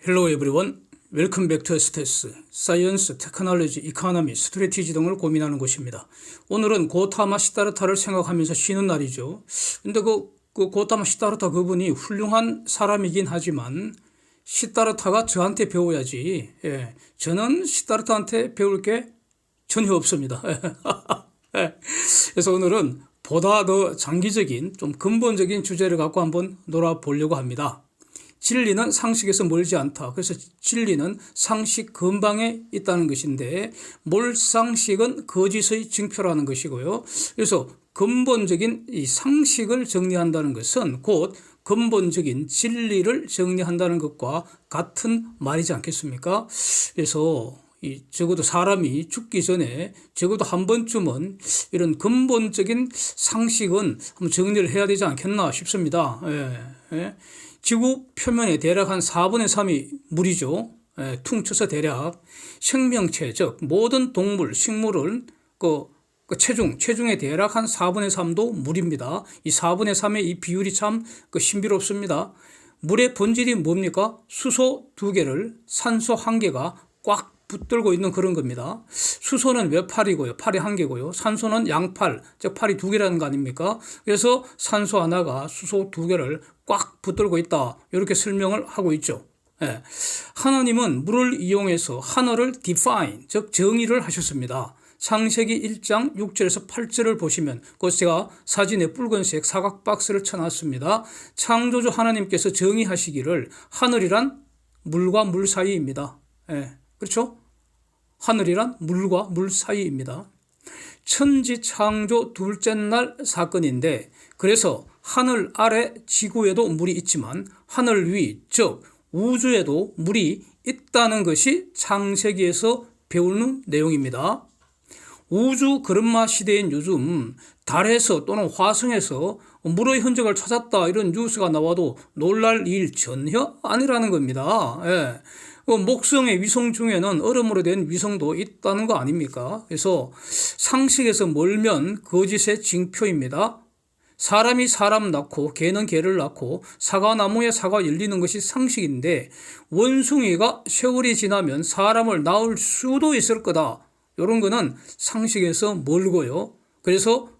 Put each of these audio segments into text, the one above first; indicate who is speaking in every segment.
Speaker 1: Hello everyone. Welcome back to STS, Science, Technology, Economy, Strategy 등을 고민하는 곳입니다. 오늘은 고타마 시다르타를 생각하면서 쉬는 날이죠. 근데 그 고타마 시다르타 그분이 훌륭한 사람이긴 하지만 시다르타가 저한테 배워야지. 저는 시다르타한테 배울 게 전혀 없습니다. 그래서 오늘은 보다 더 장기적인 좀 근본적인 주제를 갖고 한번 놀아보려고 합니다. 진리는 상식에서 멀지 않다. 그래서 진리는 상식 근방에 있다는 것인데 몰상식은 거짓의 증표라는 것이고요. 그래서 근본적인 이 상식을 정리한다는 것은 곧 근본적인 진리를 정리한다는 것과 같은 말이지 않겠습니까? 그래서 적어도 사람이 죽기 전에 적어도 한 번쯤은 이런 근본적인 상식은 한번 정리를 해야 되지 않겠나 싶습니다. 지구 표면에 대략 한 4분의 3이 물이죠. 퉁쳐서 대략 생명체, 즉 모든 동물, 식물은 체중의 대략 한 4분의 3도 물입니다. 이 4분의 3의 이 비율이 참 신비롭습니다. 물의 본질이 뭡니까? 수소 2개를 산소 1개가 꽉 붙들고 있는 그런 겁니다. 수소는 몇 팔이고요. 팔이 1개고요. 산소는 양팔, 즉 팔이 2개라는 거 아닙니까? 그래서 산소 하나가 수소 2개를 꽉 붙들고 있다. 이렇게 설명을 하고 있죠. 하나님은 물을 이용해서 하늘을 define, 즉 정의를 하셨습니다. 창세기 1장 6절에서 8절을 보시면 그 제가 사진에 붉은색 사각 박스를 쳐놨습니다. 창조주 하나님께서 정의하시기를 하늘이란 물과 물 사이입니다. 그렇죠? 하늘이란 물과 물 사이입니다. 천지 창조 둘째 날 사건인데 그래서 하늘 아래 지구에도 물이 있지만 하늘 위, 즉 우주에도 물이 있다는 것이 창세기에서 배우는 내용입니다. 우주 걸음마 시대인 요즘 달에서 또는 화성에서 물의 흔적을 찾았다 이런 뉴스가 나와도 놀랄 일 전혀 아니라는 겁니다. 목성의 위성 중에는 얼음으로 된 위성도 있다는 거 아닙니까? 그래서 상식에서 멀면 거짓의 징표입니다. 사람이 사람 낳고 개는 개를 낳고 사과나무에 사과 열리는 것이 상식인데 원숭이가 세월이 지나면 사람을 낳을 수도 있을 거다. 이런 거는 상식에서 멀고요. 그래서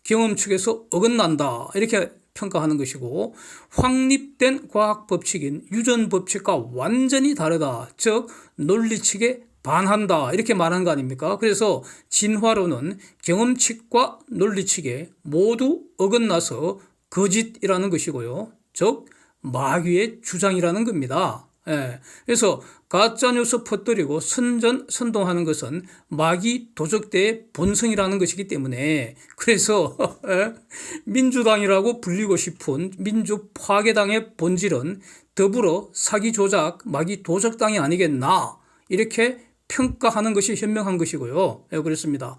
Speaker 1: 경험 측에서 어긋난다. 이렇게 평가하는 것이고 확립된 과학 법칙인 유전 법칙과 완전히 다르다. 즉 논리칙에 반한다. 이렇게 말한 거 아닙니까? 그래서 진화론은 경험칙과 논리칙에 모두 어긋나서 거짓이라는 것이고요. 즉 마귀의 주장이라는 겁니다. 그래서 가짜뉴스 퍼뜨리고 선동하는 것은 마귀 도적대의 본성이라는 것이기 때문에 그래서 민주당이라고 불리고 싶은 민주 파괴당의 본질은 더불어 사기 조작 마귀 도적당이 아니겠나 이렇게 평가하는 것이 현명한 것이고요. 그렇습니다.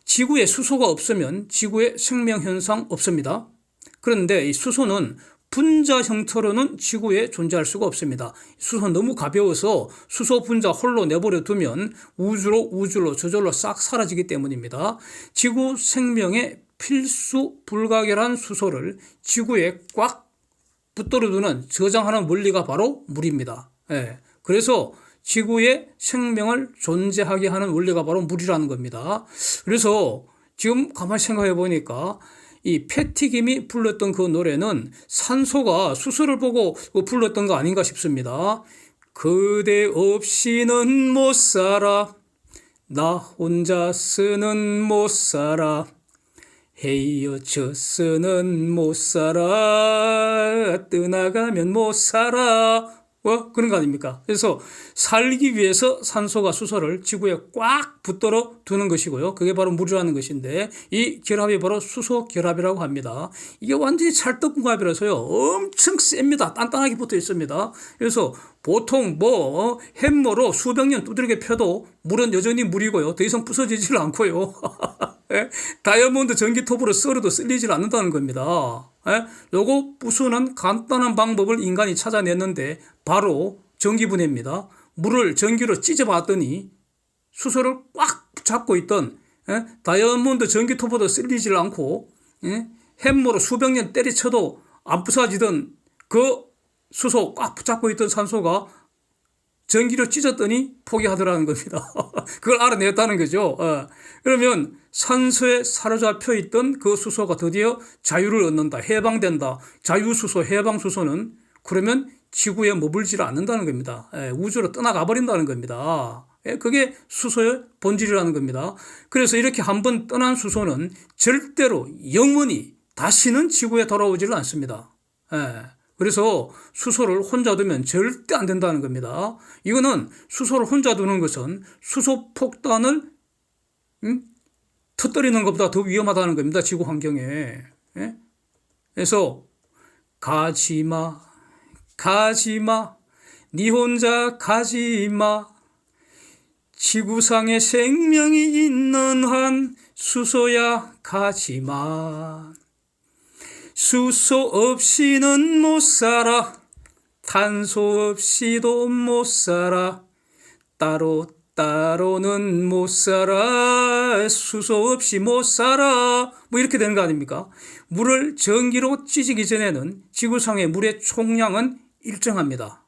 Speaker 1: 지구에 수소가 없으면 지구에 생명현상 없습니다. 그런데 이 수소는 분자 형태로는 지구에 존재할 수가 없습니다. 수소는 너무 가벼워서 수소 분자 홀로 내버려 두면 우주로 저절로 싹 사라지기 때문입니다. 지구 생명의 필수 불가결한 수소를 지구에 꽉 붙들어 두는 저장하는 원리가 바로 물입니다. 그래서 지구에 생명을 존재하게 하는 원리가 바로 물이라는 겁니다. 그래서 지금 가만히 생각해 보니까 이 패티김이 불렀던 그 노래는 산소가 수소를 보고 불렀던 거 아닌가 싶습니다. 그대 없이는 못 살아 나 혼자서는 못 살아 헤어져서는 못 살아 떠나가면 못 살아 그런 거 아닙니까? 그래서 살기 위해서 산소가 수소를 지구에 꽉 붙들어 두는 것이고요. 그게 바로 물이라는 것인데 이 결합이 바로 수소 결합이라고 합니다. 이게 완전히 찰떡궁합이라서요. 엄청 셉니다. 단단하게 붙어 있습니다. 그래서 보통 햄머로 수백 년 두드리게 펴도 물은 여전히 물이고요. 더 이상 부서지질 않고요. 다이아몬드 전기톱으로 썰어도 쓸리질 않는다는 겁니다. 요거 부수는 간단한 방법을 인간이 찾아냈는데 바로 전기분해입니다. 물을 전기로 찢어봤더니 수소를 꽉 잡고 있던 다이아몬드 전기톱보다 쓸리질 않고 햄머로 수백 년 때리쳐도 안 부서지던 그 수소 꽉 붙잡고 있던 산소가 전기로 찢었더니 포기하더라는 겁니다. 그걸 알아냈다는 거죠. 그러면 산소에 사로잡혀 있던 그 수소가 드디어 자유를 얻는다. 해방된다. 자유수소, 해방수소는 그러면 지구에 머물지를 않는다는 겁니다. 우주로 떠나가 버린다는 겁니다. 그게 수소의 본질이라는 겁니다. 그래서 이렇게 한번 떠난 수소는 절대로 영원히 다시는 지구에 돌아오지를 않습니다. 그래서 수소를 혼자 두면 절대 안 된다는 겁니다. 이거는 수소를 혼자 두는 것은 수소 폭탄을 터뜨리는 것보다 더 위험하다는 겁니다. 지구 환경에. 그래서 가지마, 가지마, 니 혼자 가지마. 지구상에 생명이 있는 한 수소야 가지마. 수소 없이는 못 살아. 탄소 없이도 못 살아. 따로는 못 살아. 수소 없이 못 살아. 뭐 이렇게 되는 거 아닙니까? 물을 전기로 찌지기 전에는 지구상의 물의 총량은 일정합니다.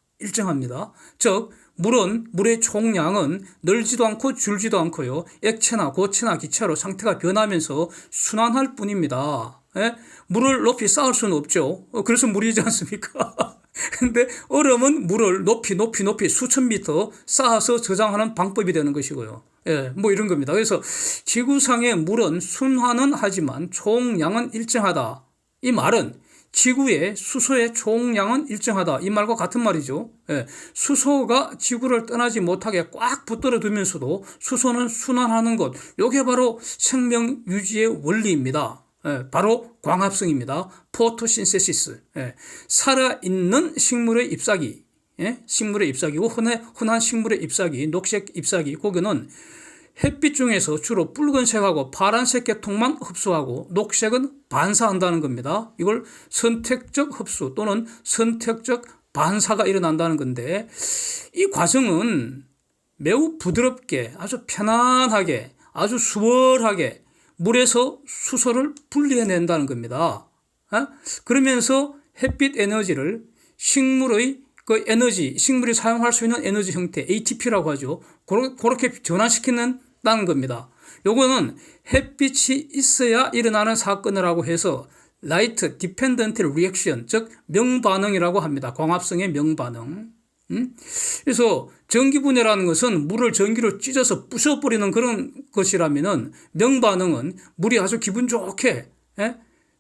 Speaker 1: 즉 물의 총량은 늘지도 않고 줄지도 않고요. 액체나 고체나 기체로 상태가 변하면서 순환할 뿐입니다. 물을 높이 쌓을 수는 없죠. 그래서 물이지 않습니까? 근데 얼음은 물을 높이 수천 미터 쌓아서 저장하는 방법이 되는 것이고요. 뭐 이런 겁니다. 그래서 지구상의 물은 순환은 하지만 총량은 일정하다. 이 말은 지구의 수소의 총량은 일정하다. 이 말과 같은 말이죠. 수소가 지구를 떠나지 못하게 꽉 붙들어 두면서도 수소는 순환하는 것. 이게 바로 생명 유지의 원리입니다. 바로 광합성입니다. 포토신세시스. 살아있는 식물의 잎사귀, 식물의 잎사귀고 흔한 식물의 잎사귀, 녹색 잎사귀, 고기는 햇빛 중에서 주로 붉은색하고 파란색 계통만 흡수하고 녹색은 반사한다는 겁니다. 이걸 선택적 흡수 또는 선택적 반사가 일어난다는 건데, 이 과정은 매우 부드럽게 아주 편안하게 아주 수월하게 물에서 수소를 분리해낸다는 겁니다. 그러면서 햇빛 에너지를 식물의 그 에너지, 식물이 사용할 수 있는 에너지 형태, ATP라고 하죠. 그렇게 전환시키는다는 겁니다. 요거는 햇빛이 있어야 일어나는 사건이라고 해서 Light Dependent Reaction, 즉 명반응이라고 합니다. 광합성의 명반응. 그래서 전기분해라는 것은 물을 전기로 찢어서 부숴버리는 그런 것이라면은, 명반응은 물이 아주 기분 좋게,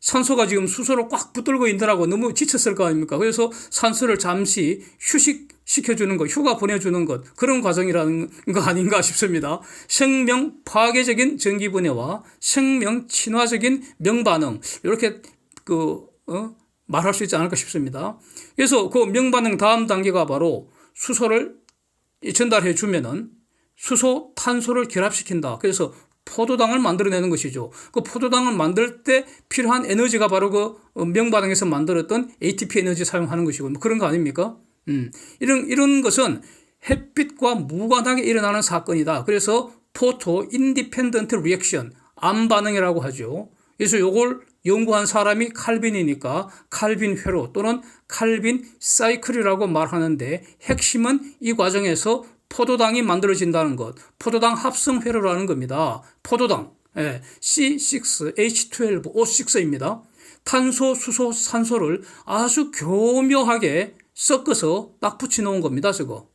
Speaker 1: 산소가 지금 수소로 꽉 붙들고 있느라고 너무 지쳤을 거 아닙니까? 그래서 산소를 잠시 휴식시켜주는 것, 휴가 보내주는 것, 그런 과정이라는 거 아닌가 싶습니다. 생명 파괴적인 전기분해와 생명 친화적인 명반응, 이렇게 말할 수 있지 않을까 싶습니다. 그래서 그 명반응 다음 단계가 바로 수소를 전달해 주면은 수소, 탄소를 결합시킨다. 그래서 포도당을 만들어내는 것이죠. 그 포도당을 만들 때 필요한 에너지가 바로 그 명반응에서 만들었던 ATP 에너지 사용하는 것이고, 뭐 그런 거 아닙니까? 이런 것은 햇빛과 무관하게 일어나는 사건이다. 그래서 포토 인디펜던트 리액션, 암반응이라고 하죠. 그래서 요걸 연구한 사람이 칼빈이니까 칼빈 회로 또는 칼빈 사이클이라고 말하는데, 핵심은 이 과정에서 포도당이 만들어진다는 것, 포도당 합성 회로라는 겁니다. 포도당, C6H12O6입니다. 탄소, 수소, 산소를 아주 교묘하게 섞어서 딱 붙여놓은 겁니다, 저거.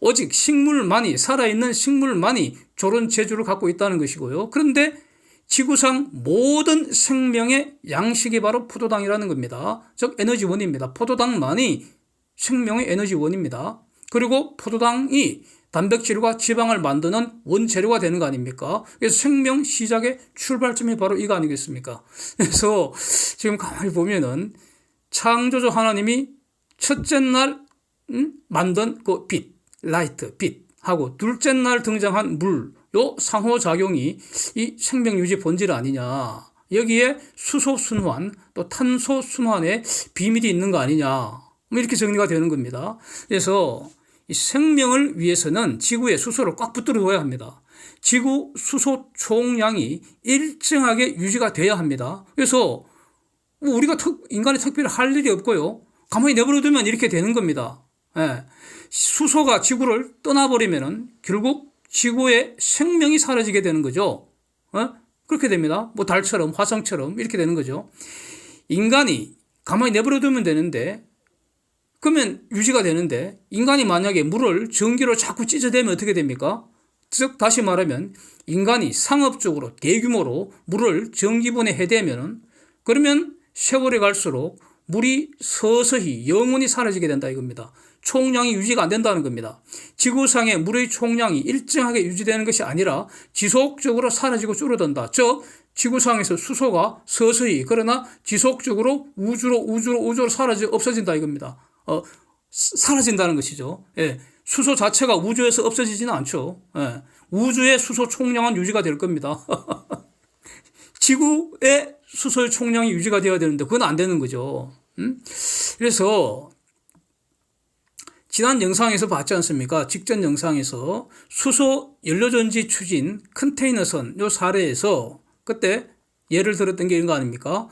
Speaker 1: 오직 식물만이, 살아있는 식물만이 저런 재주를 갖고 있다는 것이고요. 그런데 지구상 모든 생명의 양식이 바로 포도당이라는 겁니다. 즉 에너지원입니다. 포도당만이 생명의 에너지원입니다. 그리고 포도당이 단백질과 지방을 만드는 원재료가 되는 거 아닙니까? 그래서 생명 시작의 출발점이 바로 이거 아니겠습니까? 그래서 지금 가만히 보면은 창조주 하나님이 첫째 날 만든 그 빛, 라이트, 빛하고 둘째 날 등장한 물, 요 상호작용이 이 생명유지 본질 아니냐. 여기에 수소 순환, 또 탄소 순환에 비밀이 있는 거 아니냐. 뭐 이렇게 정리가 되는 겁니다. 그래서 이 생명을 위해서는 지구에 수소를 꽉 붙들어 둬야 합니다. 지구 수소 총량이 일정하게 유지가 돼야 합니다. 그래서 우리가 인간이 특별히 할 일이 없고요. 가만히 내버려 두면 이렇게 되는 겁니다. 예. 수소가 지구를 떠나버리면은 결국 지구의 생명이 사라지게 되는 거죠. 그렇게 됩니다. 뭐 달처럼 화성처럼 이렇게 되는 거죠. 인간이 가만히 내버려 두면 되는데, 그러면 유지가 되는데, 인간이 만약에 물을 전기로 자꾸 찢어대면 어떻게 됩니까? 즉 다시 말하면 인간이 상업적으로 대규모로 물을 전기분해 해대면은, 그러면 세월이 갈수록 물이 서서히 영원히 사라지게 된다 이겁니다. 총량이 유지가 안 된다는 겁니다. 지구상의 물의 총량이 일정하게 유지되는 것이 아니라 지속적으로 사라지고 줄어든다. 즉 지구상에서 수소가 서서히 그러나 지속적으로 우주로 사라져 없어진다 이겁니다. 사라진다는 것이죠. 예. 수소 자체가 우주에서 없어지지는 않죠. 예. 우주의 수소 총량은 유지가 될 겁니다. 지구의 수소의 총량이 유지가 되어야 되는데 그건 안 되는 거죠. 그래서 지난 영상에서 봤지 않습니까? 직전 영상에서 수소 연료전지 추진 컨테이너선 요 사례에서 그때 예를 들었던 게 이런 거 아닙니까?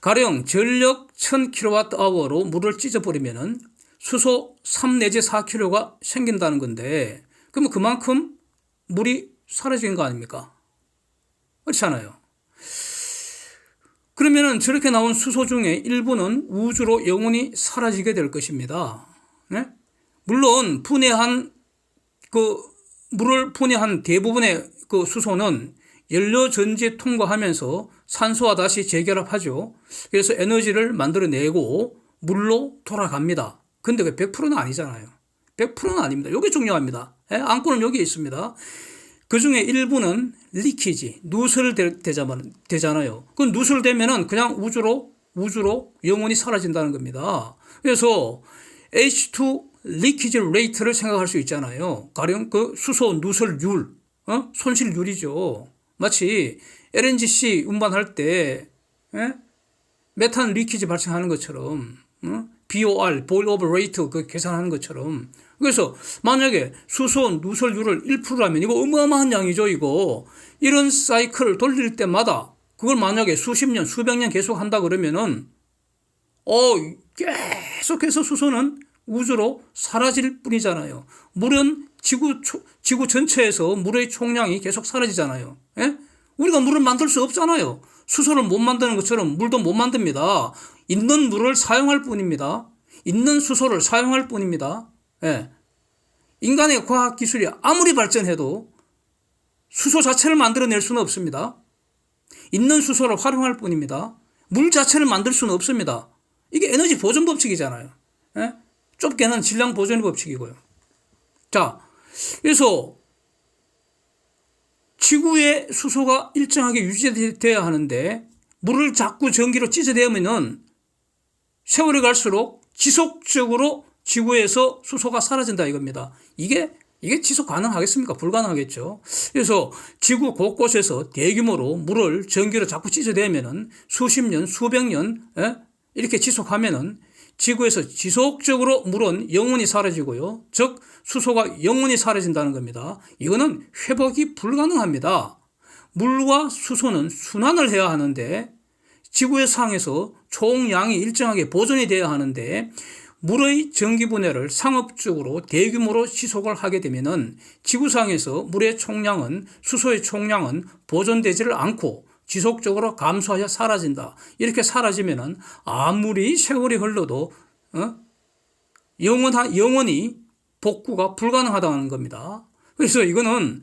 Speaker 1: 가령 전력 1000kWh로 물을 찢어버리면은 수소 3 내지 4kg가 생긴다는 건데, 그러면 그만큼 물이 사라지는 거 아닙니까? 그렇잖아요. 그러면은 저렇게 나온 수소 중에 일부는 우주로 영원히 사라지게 될 것입니다. 네? 물론 물을 분해한 대부분의 그 수소는 연료전지에 통과하면서 산소와 다시 재결합하죠. 그래서 에너지를 만들어내고 물로 돌아갑니다. 근데 왜 100%는 아니잖아요. 100%는 아닙니다. 이게 중요합니다. 안고는 여기에 있습니다. 그 중에 일부는 리키지, 누설되잖아요. 그 누설되면은 그냥 우주로 영원히 사라진다는 겁니다. 그래서 H2 리키지 레이트를 생각할 수 있잖아요. 가령 그 수소 누설률, 손실률이죠. 마치 LNGC 운반할 때 메탄 리키지 발생하는 것처럼, BOR, boil over rate 그 계산하는 것처럼. 그래서 만약에 수소 누설률을 1%라면 이거 어마어마한 양이죠, 이거. 이런 사이클을 돌릴 때마다 그걸 만약에 수십 년, 수백 년 계속 한다 그러면은 계속해서 수소는 우주로 사라질 뿐이잖아요. 물은 지구 전체에서 물의 총량이 계속 사라지잖아요. 예? 우리가 물을 만들 수 없잖아요. 수소를 못 만드는 것처럼 물도 못 만듭니다. 있는 물을 사용할 뿐입니다. 있는 수소를 사용할 뿐입니다. 예. 인간의 과학기술이 아무리 발전해도 수소 자체를 만들어낼 수는 없습니다. 있는 수소를 활용할 뿐입니다. 물 자체를 만들 수는 없습니다. 이게 에너지 보존 법칙이잖아요. 예? 좁게는 질량 보존 법칙이고요. 자, 그래서 지구의 수소가 일정하게 유지되어야 하는데 물을 자꾸 전기로 찢어대면은 세월이 갈수록 지속적으로 지구에서 수소가 사라진다 이겁니다. 이게 지속 가능하겠습니까? 불가능하겠죠. 그래서 지구 곳곳에서 대규모로 물을 전기로 자꾸 찢어대면은 수십 년, 수백 년 이렇게 지속하면은 지구에서 지속적으로 물은 영원히 사라지고요. 즉 수소가 영원히 사라진다는 겁니다. 이거는 회복이 불가능합니다. 물과 수소는 순환을 해야 하는데 지구의 상에서 총량이 일정하게 보존이 돼야 하는데 물의 전기분해를 상업적으로 대규모로 지속을 하게 되면은 지구상에서 물의 총량은 수소의 총량은 보존되지를 않고 지속적으로 감소하여 사라진다. 이렇게 사라지면은 아무리 세월이 흘러도 영원히 복구가 불가능하다는 겁니다. 그래서 이거는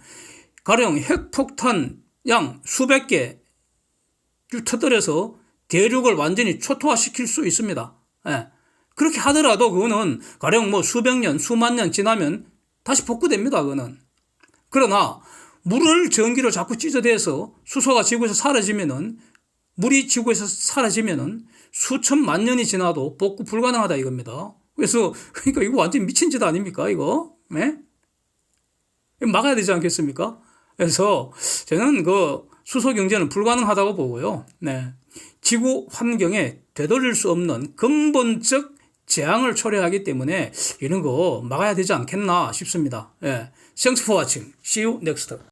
Speaker 1: 가령 핵폭탄 양 수백 개 터뜨려서 대륙을 완전히 초토화시킬 수 있습니다. 그렇게 하더라도 그거는 가령 뭐 수백 년, 수만 년 지나면 다시 복구됩니다. 그거는. 그러나 물을 전기로 자꾸 찢어대서 수소가 지구에서 사라지면은 물이 지구에서 사라지면은 수천만 년이 지나도 복구 불가능하다 이겁니다. 그래서 그러니까 이거 완전 미친 짓 아닙니까 이거? 네? 막아야 되지 않겠습니까? 그래서 저는 그 수소 경제는 불가능하다고 보고요. 네. 지구 환경에 되돌릴 수 없는 근본적 재앙을 초래하기 때문에 이런 거 막아야 되지 않겠나 싶습니다. 예. Thanks for watching. See you next time.